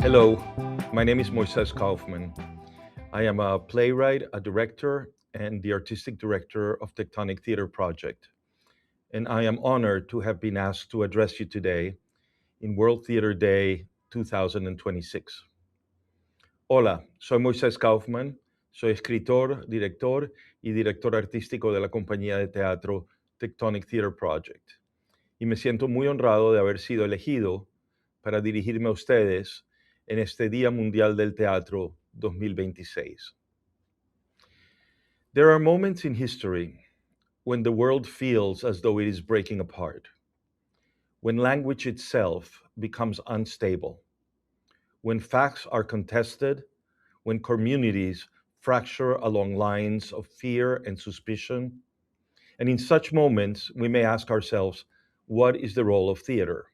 Hello, my name is Moisés Kaufman. I am a playwright, a director, and the artistic director of Tectonic Theater Project. And I am honored to have been asked to address you today in World Theater Day 2026. Hola, soy Moisés Kaufman, soy escritor, director y director artístico de la compañía de teatro Tectonic Theater Project. Y me siento muy honrado de haber sido elegido para dirigirme a ustedes en este Día Mundial del Teatro 2026. There are moments in history when the world feels as though it is breaking apart, when language itself becomes unstable, when facts are contested, when communities fracture along lines of fear and suspicion. And in such moments, we may ask ourselves, what is the role of theater?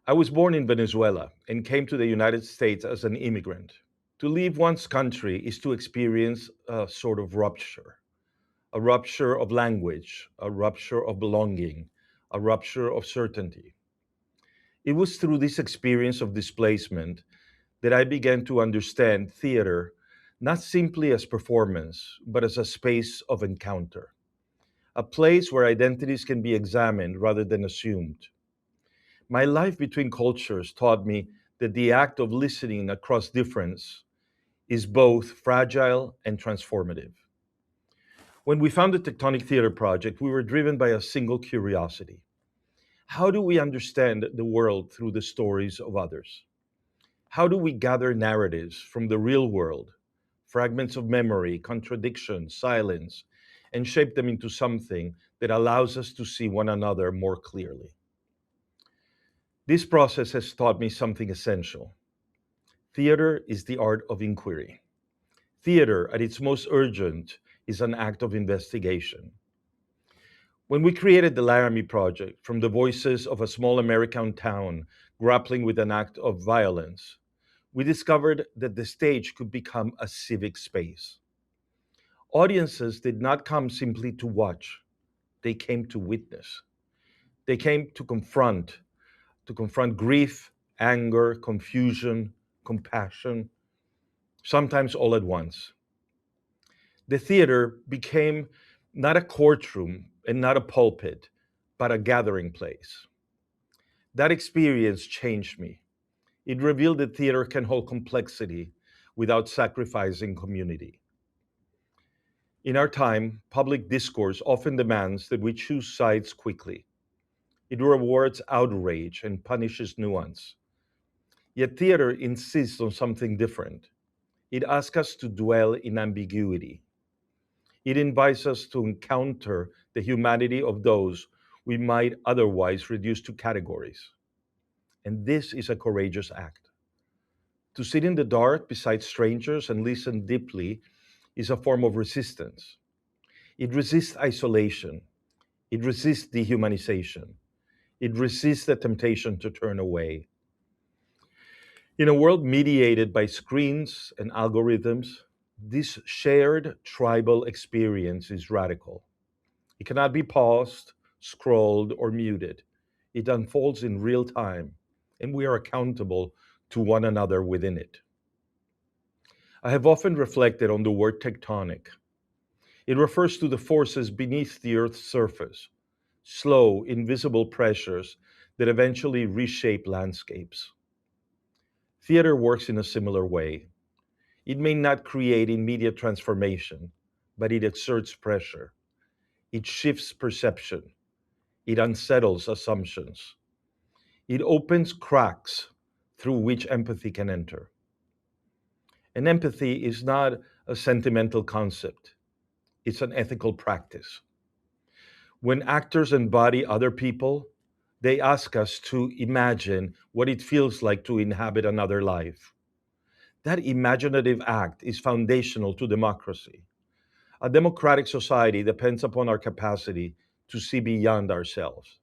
I was born in Venezuela and came to the United States as an immigrant. To leave one's country is to experience a sort of rupture, a rupture of language, a rupture of belonging, a rupture of certainty. It was through this experience of displacement that I began to understand theater not simply as performance, but as a space of encounter, a place where identities can be examined rather than assumed. My life between cultures taught me that the act of listening across difference is both fragile and transformative. When we founded Tectonic Theater Project, we were driven by a single curiosity. How do we understand the world through the stories of others? How do we gather narratives from the real world, fragments of memory, contradiction, silence, and shape them into something that allows us to see one another more clearly? This process has taught me something essential. Theater is the art of inquiry. Theater, at its most urgent, is an act of investigation. When we created the Laramie Project, from the voices of a small American town grappling with an act of violence, we discovered that the stage could become a civic space. Audiences did not come simply to watch, they came to witness. They came to confront grief, anger, confusion, compassion, sometimes all at once. The theater became not a courtroom and not a pulpit, but a gathering place. That experience changed me. It revealed that theater can hold complexity without sacrificing community. In our time, public discourse often demands that we choose sides quickly. It rewards outrage and punishes nuance. Yet theater insists on something different. It asks us to dwell in ambiguity. It invites us to encounter the humanity of those we might otherwise reduce to categories. And this is a courageous act. To sit in the dark beside strangers and listen deeply is a form of resistance. It resists isolation. It resists dehumanization. It resists the temptation to turn away. In a world mediated by screens and algorithms, this shared tribal experience is radical. It cannot be paused, scrolled, or muted. It unfolds in real time, and we are accountable to one another within it. I have often reflected on the word tectonic. It refers to the forces beneath the Earth's surface, slow, invisible pressures that eventually reshape landscapes. Theater works in a similar way. It may not create immediate transformation, but it exerts pressure. It shifts perception. It unsettles assumptions. It opens cracks through which empathy can enter. And empathy is not a sentimental concept, it's an ethical practice. When actors embody other people, they ask us to imagine what it feels like to inhabit another life. That imaginative act is foundational to democracy. A democratic society depends upon our capacity to see beyond ourselves.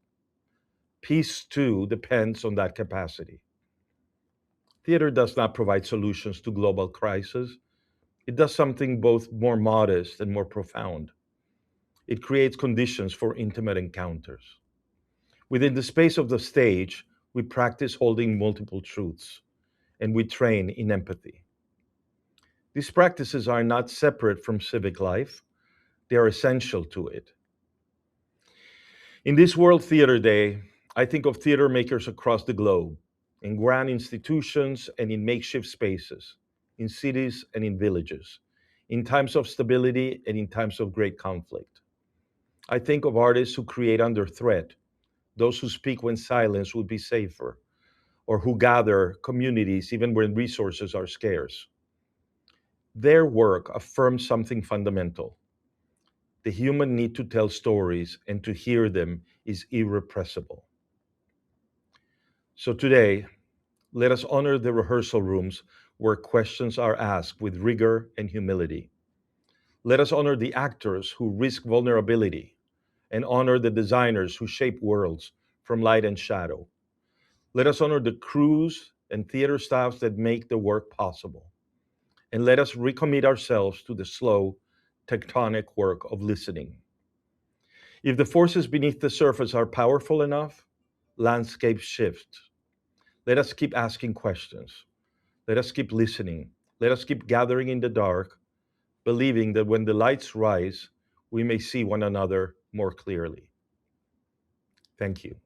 Peace, too, depends on that capacity. Theater does not provide solutions to global crises. It does something both more modest and more profound. It creates conditions for intimate encounters. Within the space of the stage, we practice holding multiple truths, and we train in empathy. These practices are not separate from civic life, they are essential to it. In this World Theater Day, I think of theater makers across the globe, in grand institutions and in makeshift spaces, in cities and in villages, in times of stability and in times of great conflict. I think of artists who create under threat, those who speak when silence would be safer, or who gather communities even when resources are scarce. Their work affirms something fundamental. The human need to tell stories and to hear them is irrepressible. So today, let us honor the rehearsal rooms where questions are asked with rigor and humility. Let us honor the actors who risk vulnerability and honor the designers who shape worlds from light and shadow. Let us honor the crews and theater staffs that make the work possible. And let us recommit ourselves to the slow, tectonic work of listening. If the forces beneath the surface are powerful enough, landscapes shift. Let us keep asking questions. Let us keep listening. Let us keep gathering in the dark, believing that when the lights rise, we may see one another more clearly. Thank you.